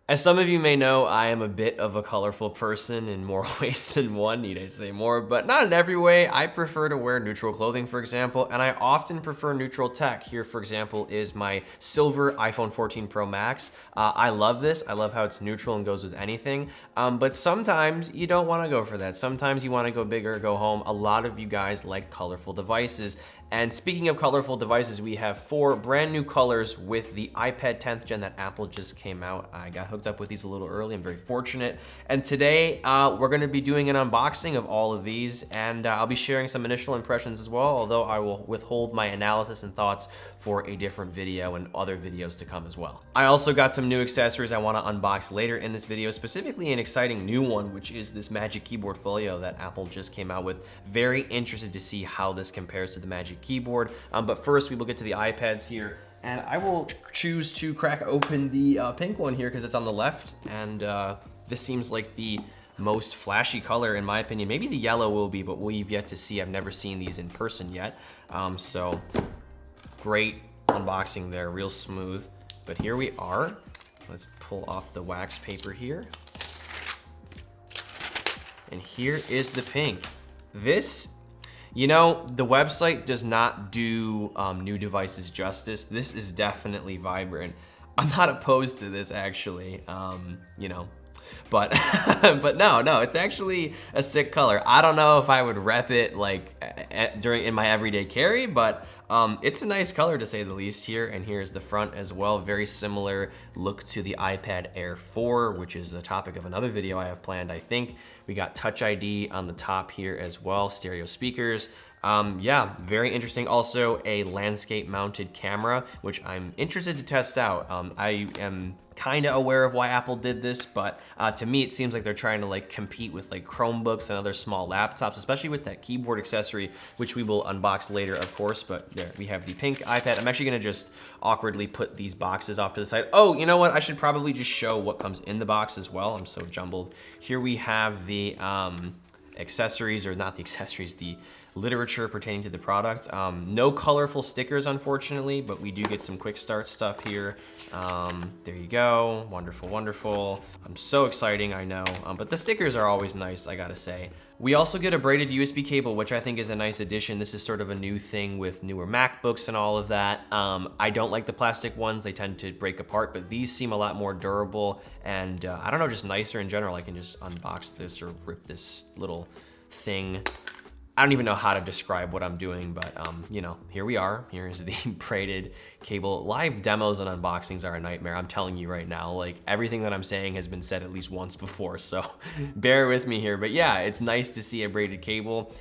As some of you may know, I am a bit of a colorful person in more ways than one, need I say more, but not in every way. I prefer to wear neutral clothing, for example, and I often prefer neutral tech. Here, for example, is my silver iPhone 14 Pro Max. I love this. I love how it's neutral and goes with anything, but sometimes you don't want to go for that. Sometimes you want to go bigger, go home. A lot of you guys like colorful devices. And speaking of colorful devices, we have 4 brand new colors with the iPad 10th gen that Apple just came out. I got hooked up with these a little early. I'm very fortunate. And today we're going to be doing an unboxing of all of these, and I'll be sharing some initial impressions as well, although I will withhold my analysis and thoughts for a different video and other videos to come as well. I also got some new accessories I want to unbox later in this video, specifically an exciting new one, which is this Magic Keyboard folio that Apple just came out with. Very interested to see how this compares to the Magic Keyboard. But first we will get to the iPads here, and I will choose to crack open the pink one here because it's on the left, and this seems like the most flashy color in my opinion. Maybe the yellow will be, but we've yet to see. I've never seen these in person yet. So great unboxing there, real smooth. But here we are. Let's pull off the wax paper here. And here is the pink. This, you know, the website does not do new devices justice. This is definitely vibrant. I'm not opposed to this actually, you know, but but no, it's actually a sick color. I don't know if I would rep it like in my everyday carry, but it's a nice color to say the least here. And here's the front as well. Very similar look to the iPad Air 4, which is the topic of another video I have planned, I think. We got Touch ID on the top here as well, stereo speakers. Yeah, very interesting. Also a landscape mounted camera, which I'm interested to test out. I am kind of aware of why Apple did this, but to me it seems like they're trying to like compete with like Chromebooks and other small laptops, especially with that keyboard accessory, which we will unbox later, of course. But there we have the pink iPad. I'm actually gonna just awkwardly put these boxes off to the side. Oh, you know what? I should probably just show what comes in the box as well. I'm so jumbled. Here we have the accessories, or not the accessories, the literature pertaining to the product. No colorful stickers, unfortunately, but we do get some quick start stuff here. There you go, wonderful, wonderful. So exciting, I know, but the stickers are always nice, I gotta say. We also get a braided USB cable, which I think is a nice addition. This is sort of a new thing with newer MacBooks and all of that. I don't like the plastic ones, they tend to break apart, but these seem a lot more durable and I don't know, just nicer in general. I can just unbox this or rip this little thing. I don't even know how to describe what I'm doing, but you know, here we are. Here's the braided cable. Live demos and unboxings are a nightmare, I'm telling you right now. Like, everything that I'm saying has been said at least once before, so bear with me here. But yeah, it's nice to see a braided cable.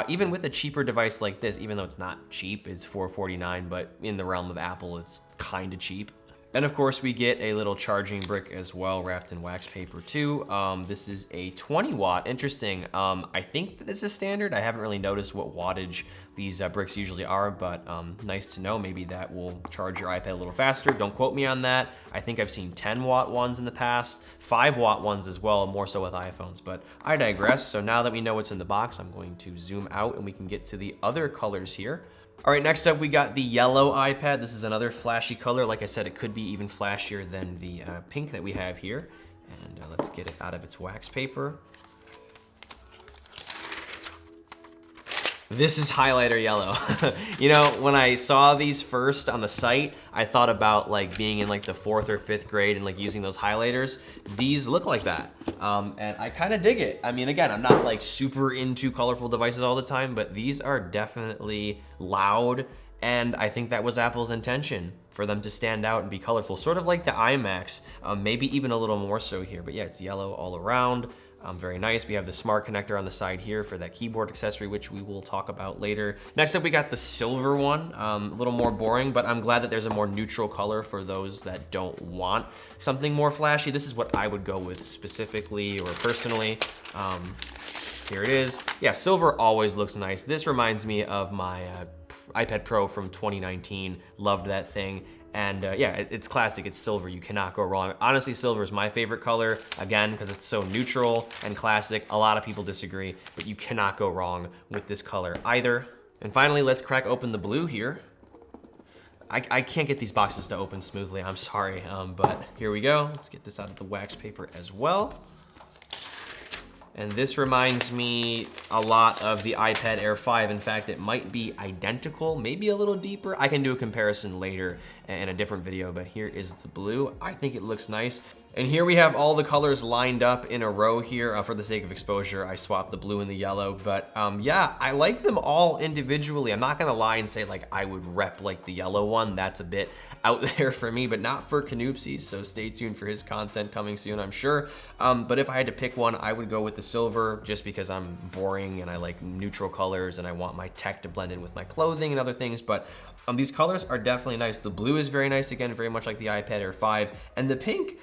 Even with a cheaper device like this, even though it's not cheap, it's $449, but in the realm of Apple, it's kind of cheap. And of course we get a little charging brick as well, wrapped in wax paper too. This is a 20 watt, interesting. I think that this is standard. I haven't really noticed what wattage these bricks usually are, but nice to know. Maybe that will charge your iPad a little faster. Don't quote me on that. I think I've seen 10 watt ones in the past, 5 watt ones as well, more so with iPhones, but I digress. So now that we know what's in the box, I'm going to zoom out and we can get to the other colors here. All right, next up we got the yellow iPad. This is another flashy color. Like I said, it could be even flashier than the pink that we have here. And let's get it out of its wax paper. This is highlighter yellow. You know, when I saw these first on the site, I thought about like being in like the 4th or 5th grade and like using those highlighters. These look like that. And I kind of dig it. I mean, again, I'm not like super into colorful devices all the time, but these are definitely loud. And I think that was Apple's intention, for them to stand out and be colorful. Sort of like the iMacs, maybe even a little more so here. But yeah, it's yellow all around. Very nice. We have the smart connector on the side here for that keyboard accessory, which we will talk about later. Next up, we got the silver one. A little more boring, but I'm glad that there's a more neutral color for those that don't want something more flashy. This is what I would go with specifically or personally. Here it is. Yeah, silver always looks nice. This reminds me of my iPad Pro from 2019. Loved that thing. And yeah, it's classic, it's silver, you cannot go wrong. Honestly, silver is my favorite color, again, because it's so neutral and classic. A lot of people disagree, but you cannot go wrong with this color either. And finally, let's crack open the blue here. I can't get these boxes to open smoothly, I'm sorry, but here we go. Let's get this out of the wax paper as well. And this reminds me a lot of the iPad Air 5. In fact, it might be identical, maybe a little deeper. I can do a comparison later in a different video, but here is the blue. I think it looks nice. And here we have all the colors lined up in a row here. For the sake of exposure, I swapped the blue and the yellow, but yeah, I like them all individually. I'm not gonna lie and say like I would rep like the yellow one. That's a bit out there for me, but not for Canoopsy, so stay tuned for his content coming soon, I'm sure. But if I had to pick one, I would go with the silver just because I'm boring and I like neutral colors and I want my tech to blend in with my clothing and other things, but these colors are definitely nice. The blue is very nice, again, very much like the iPad Air 5, and the pink,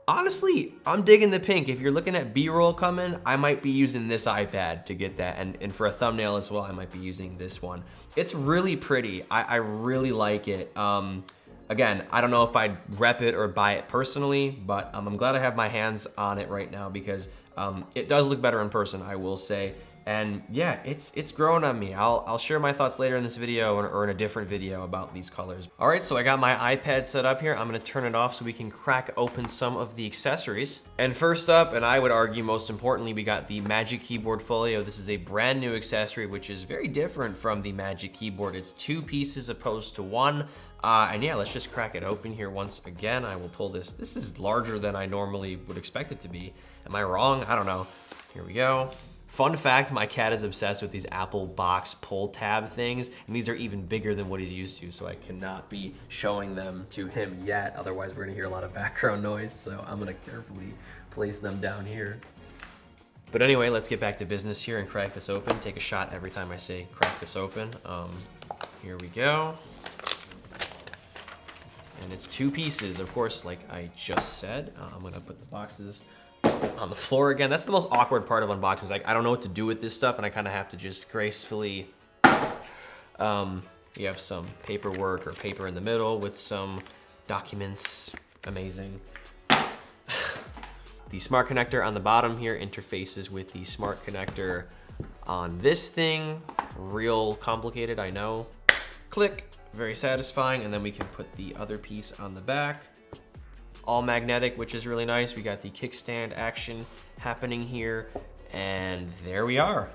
honestly, I'm digging the pink. If you're looking at B-roll coming, I might be using this iPad to get that. And for a thumbnail as well, I might be using this one. It's really pretty. I really like it. Again, I don't know if I'd rep it or buy it personally, but I'm glad I have my hands on it right now because it does look better in person, I will say. And yeah, it's growing on me. I'll share my thoughts later in this video or in a different video about these colors. All right, so I got my iPad set up here. I'm gonna turn it off so we can crack open some of the accessories. And first up, and I would argue most importantly, we got the Magic Keyboard Folio. This is a brand new accessory, which is very different from the Magic Keyboard. It's 2 pieces opposed to 1. And yeah, let's just crack it open here once again. I will pull this. This is larger than I normally would expect it to be. Am I wrong? I don't know. Here we go. Fun fact, my cat is obsessed with these Apple box pull tab things, and these are even bigger than what he's used to, so I cannot be showing them to him yet. Otherwise, we're gonna hear a lot of background noise, so I'm gonna carefully place them down here. But anyway, let's get back to business here and crack this open. Take a shot every time I say crack this open. Here we go. And it's 2 pieces, of course, like I just said. I'm gonna put the boxes on the floor again. That's the most awkward part of unboxings. Like, I don't know what to do with this stuff, and I kind of have to just gracefully. You have some paperwork or paper in the middle with some documents. Amazing. The smart connector on the bottom here interfaces with the smart connector on this thing. Real complicated, I know. Click, very satisfying. And then we can put the other piece on the back. All magnetic, which is really nice. We got the kickstand action happening here, and there we are.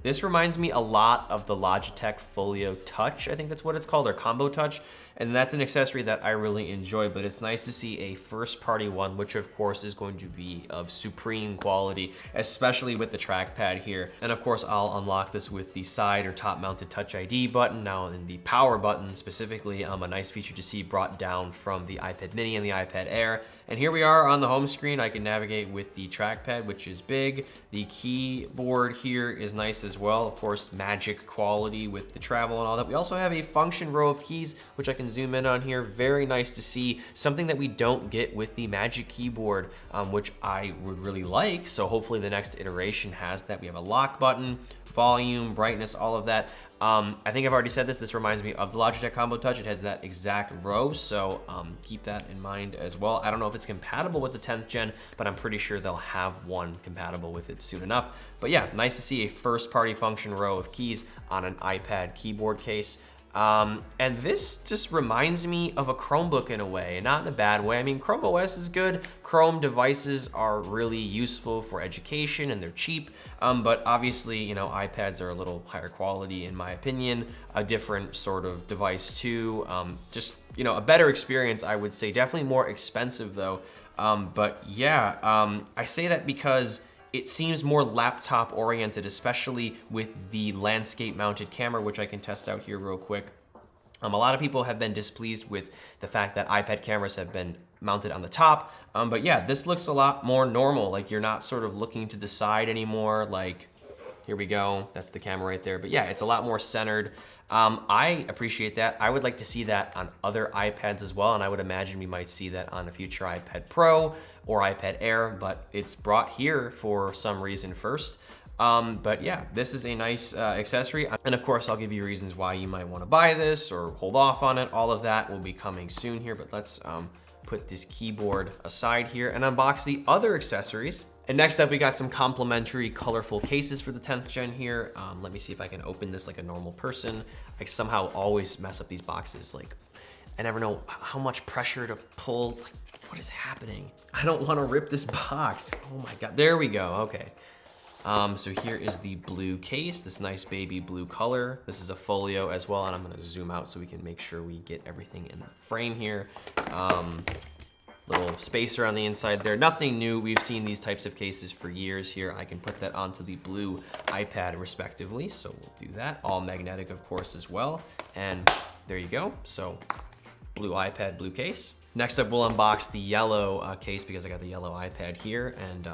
This reminds me a lot of the Logitech Folio Touch, I think that's what it's called, or Combo Touch, and that's an accessory that I really enjoy, but it's nice to see a first-party one, which of course is going to be of supreme quality, especially with the trackpad here. And of course, I'll unlock this with the side or top-mounted Touch ID button. Now in the power button specifically, a nice feature to see brought down from the iPad mini and the iPad Air. And here we are on the home screen. I can navigate with the trackpad, which is big. The keyboard here is nice as well. Of course, magic quality with the travel and all that. We also have a function row of keys, which I can zoom in on here. Very nice to see. Something that we don't get with the Magic Keyboard, which I would really like. So hopefully the next iteration has that. We have a lock button, volume, brightness, all of that. I think I've already said this. This reminds me of the Logitech Combo Touch. It has that exact row, so keep that in mind as well. I don't know if it's compatible with the 10th gen, but I'm pretty sure they'll have one compatible with it soon enough. But yeah, nice to see a first-party function row of keys on an iPad keyboard case. And this just reminds me of a Chromebook in a way, not in a bad way. I mean, Chrome OS is good. Chrome devices are really useful for education and they're cheap. But obviously, you know, iPads are a little higher quality in my opinion, a different sort of device too. Just, you know, a better experience, I would say. Definitely more expensive though. But yeah, I say that because it seems more laptop oriented, especially with the landscape mounted camera, which I can test out here real quick. A lot of people have been displeased with the fact that iPad cameras have been mounted on the top. But yeah, this looks a lot more normal. Like you're not sort of looking to the side anymore. Like, here we go. That's the camera right there. But yeah, it's a lot more centered. I appreciate that. I would like to see that on other iPads as well. And I would imagine we might see that on a future iPad Pro or iPad Air, but it's brought here for some reason first. But yeah, this is a nice accessory. And of course, I'll give you reasons why you might want to buy this or hold off on it. All of that will be coming soon here, but let's put this keyboard aside here and unbox the other accessories. And next up, we got some complimentary colorful cases for the 10th gen here. Let me see if I can open this like a normal person. I somehow always mess up these boxes. Like, I never know how much pressure to pull. Like, what is happening? I don't want to rip this box. Oh my God, there we go, okay. So here is the blue case, this nice baby blue color. This is a folio as well, and I'm gonna zoom out so we can make sure we get everything in the frame here. Little spacer on the inside there. Nothing new. We've seen these types of cases for years here. I can put that onto the blue iPad respectively, so we'll do that. All magnetic, of course, as well. And there you go. So blue iPad, blue case. Next up, we'll unbox the yellow case because I got the yellow iPad here. And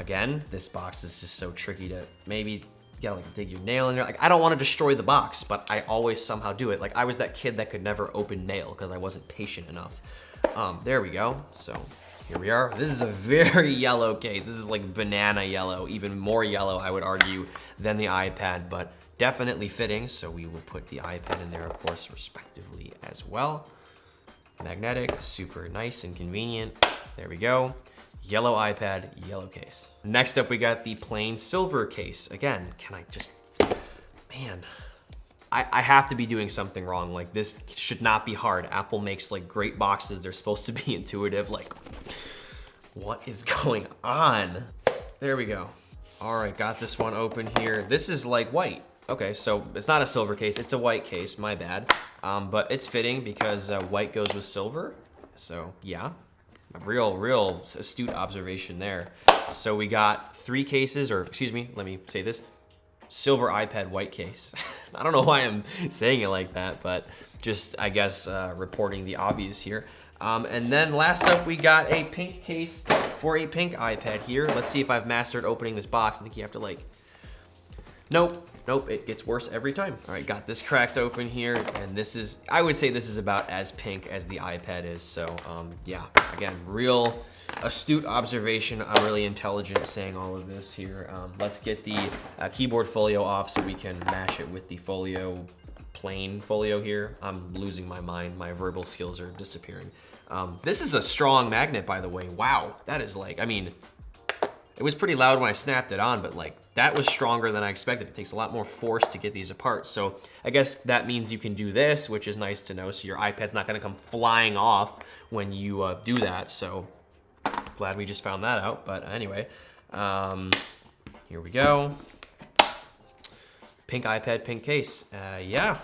again, this box is just so tricky to maybe you gotta like dig your nail in there. Like I don't want to destroy the box, but I always somehow do it. Like I was that kid that could never open nail because I wasn't patient enough. There we go. So here we are. This is a very yellow case. This is like banana yellow, even more yellow, I would argue, than the iPad, but definitely fitting. So we will put the iPad in there, of course, respectively as well. Magnetic, super nice and convenient. There we go. Yellow iPad, yellow case. Next up, we got the plain silver case. Again, can I just, man. I have to be doing something wrong. Like this should not be hard. Apple makes like great boxes. They're supposed to be intuitive. Like, what is going on? There we go. All right, got this one open here. This is like white. Okay, so it's not a silver case, it's a white case, my bad. But it's fitting because white goes with silver. So yeah, a real astute observation there. So we got 3 cases, or excuse me, let me say this. Silver iPad white case. I don't know why I'm saying it like that, but just, I guess, reporting the obvious here. And then last up, we got a pink case for a pink iPad here. Let's see if I've mastered opening this box. I think you have to like, nope, it gets worse every time. All right, got this cracked open here, and this is, I would say this is about as pink as the iPad is. So yeah, again, real astute observation. I'm really intelligent saying all of this here. Let's get the keyboard folio off so we can mash it with the folio, plain folio here. I'm losing my mind. My verbal skills are disappearing. This is a strong magnet, by the way. Wow, that is like, I mean, it was pretty loud when I snapped it on, but like that was stronger than I expected. It takes a lot more force to get these apart. So I guess that means you can do this, which is nice to know. So your iPad's not gonna come flying off when you do that. So glad we just found that out, but anyway, here we go. Pink iPad, pink case, yeah.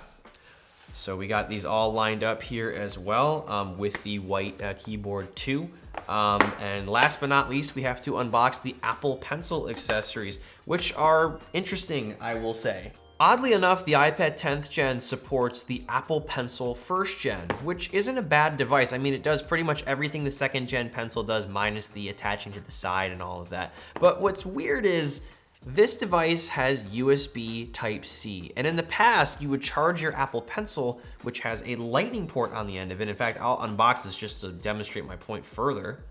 So we got these all lined up here as well with the white keyboard too. And last but not least, we have to unbox the Apple Pencil accessories, which are interesting, I will say. Oddly enough, the iPad 10th gen supports the Apple Pencil 1st gen, which isn't a bad device. I mean, it does pretty much everything the 2nd gen Pencil does, minus the attaching to the side and all of that. But what's weird is this device has USB Type-C, and in the past, you would charge your Apple Pencil, which has a lightning port on the end of it. In fact, I'll unbox this just to demonstrate my point further.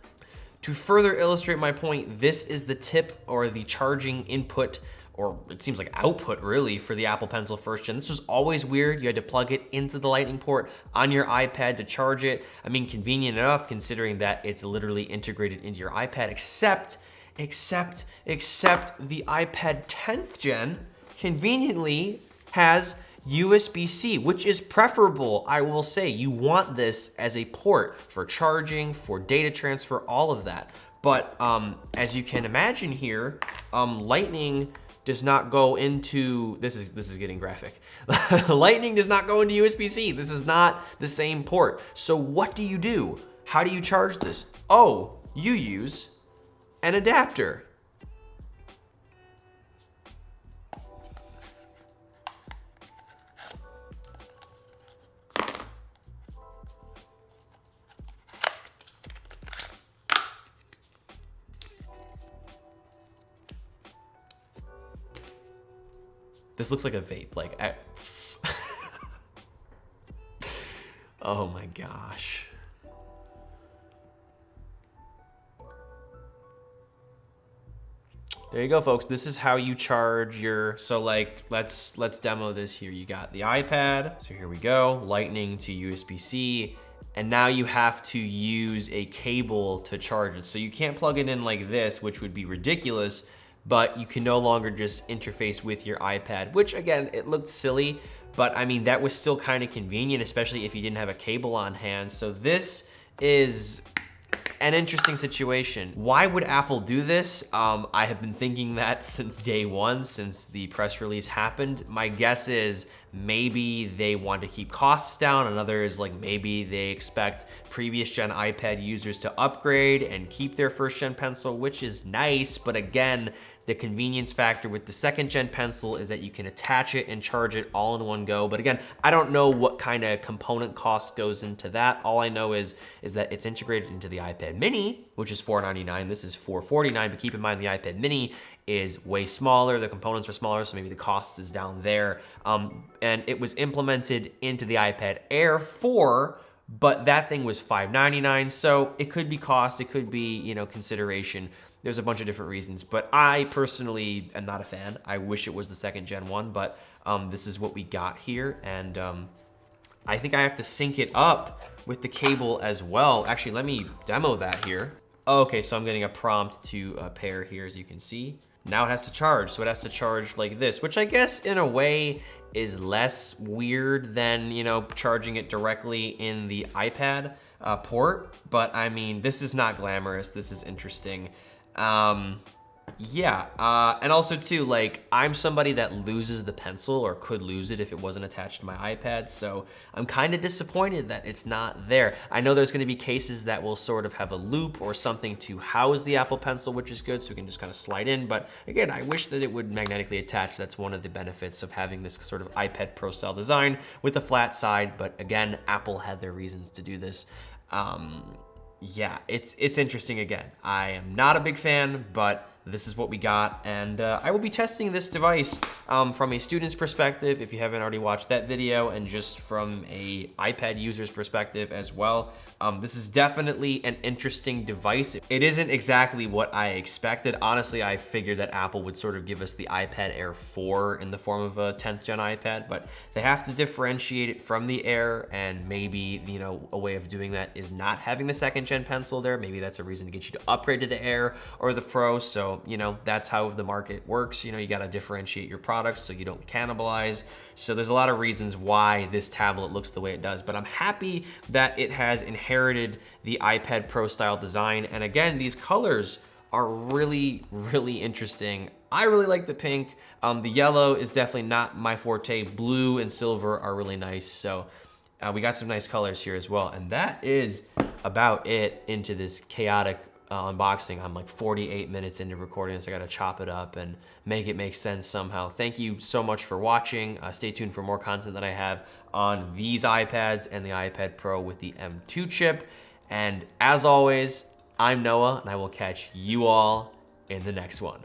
To further illustrate my point, this is the tip or the charging input, or it seems like output really, for the Apple Pencil 1st gen. This was always weird. You had to plug it into the lightning port on your iPad to charge it. I mean, convenient enough considering that it's literally integrated into your iPad, except the iPad 10th gen conveniently has USB-C, which is preferable, I will say. You want this as a port for charging, for data transfer, all of that. But as you can imagine here, Lightning does not go into, this is getting graphic. Lightning does not go into USB-C. This is not the same port. So what do you do? How do you charge this? Oh, you use an adapter. This looks like a vape, like, oh my gosh. There you go, folks. This is how you charge your, so like, let's demo this here. You got the iPad, so here we go, Lightning to USB-C, and now you have to use a cable to charge it. So you can't plug it in like this, which would be ridiculous, but you can no longer just interface with your iPad, which again, it looked silly, but I mean, that was still kind of convenient, especially if you didn't have a cable on hand. So this is an interesting situation. Why would Apple do this? I have been thinking that since day one, since the press release happened. My guess is maybe they want to keep costs down. Another is like maybe they expect previous gen iPad users to upgrade and keep their first gen Pencil, which is nice, but again, the convenience factor with the second gen Pencil is that you can attach it and charge it all in one go. But again, I don't know what kind of component cost goes into that. All I know is that it's integrated into the iPad mini, which is $499. This is $449, but keep in mind the iPad mini is way smaller. The components are smaller, so maybe the cost is down there. And it was implemented into the iPad Air 4, but that thing was $599. So it could be cost, it could be, you know, consideration. There's a bunch of different reasons, but I personally am not a fan. I wish it was the second gen one, but this is what we got here. And I think I have to sync it up with the cable as well. Actually, let me demo that here. Okay, so I'm getting a prompt to pair here, as you can see. Now it has to charge, so it has to charge like this, which I guess in a way is less weird than, you know, charging it directly in the iPad port. But I mean, this is not glamorous. This is interesting. And also too, like, I'm somebody that loses the Pencil or could lose it if it wasn't attached to my iPad, so I'm kind of disappointed that it's not there. I know there's going to be cases that will sort of have a loop or something to house the Apple Pencil, which is good, so we can just kind of slide in, but again, I wish that it would magnetically attach. That's one of the benefits of having this sort of iPad Pro style design with a flat side, but again, Apple had their reasons to do this. Yeah, it's interesting again. I am not a big fan, but this is what we got, and I will be testing this device from a student's perspective, if you haven't already watched that video, and just from a iPad user's perspective as well. This is definitely an interesting device. It isn't exactly what I expected. Honestly, I figured that Apple would sort of give us the iPad Air 4 in the form of a 10th gen iPad, but they have to differentiate it from the Air, and maybe, you know, a way of doing that is not having the second gen Pencil there. Maybe that's a reason to get you to upgrade to the Air or the Pro. So, you know, that's how the market works. You know, you got to differentiate your products so you don't cannibalize. So there's a lot of reasons why this tablet looks the way it does, but I'm happy that it has inherited the iPad Pro style design. And again, these colors are really, really interesting. I really like the pink. The yellow is definitely not my forte. Blue and silver are really nice. So we got some nice colors here as well. And that is about it into this chaotic unboxing. I'm like 48 minutes into recording, so I gotta chop it up and make it make sense somehow. Thank you so much for watching. Stay tuned for more content that I have on these iPads and the iPad Pro with the M2 chip. And as always, I'm Noah, and I will catch you all in the next one.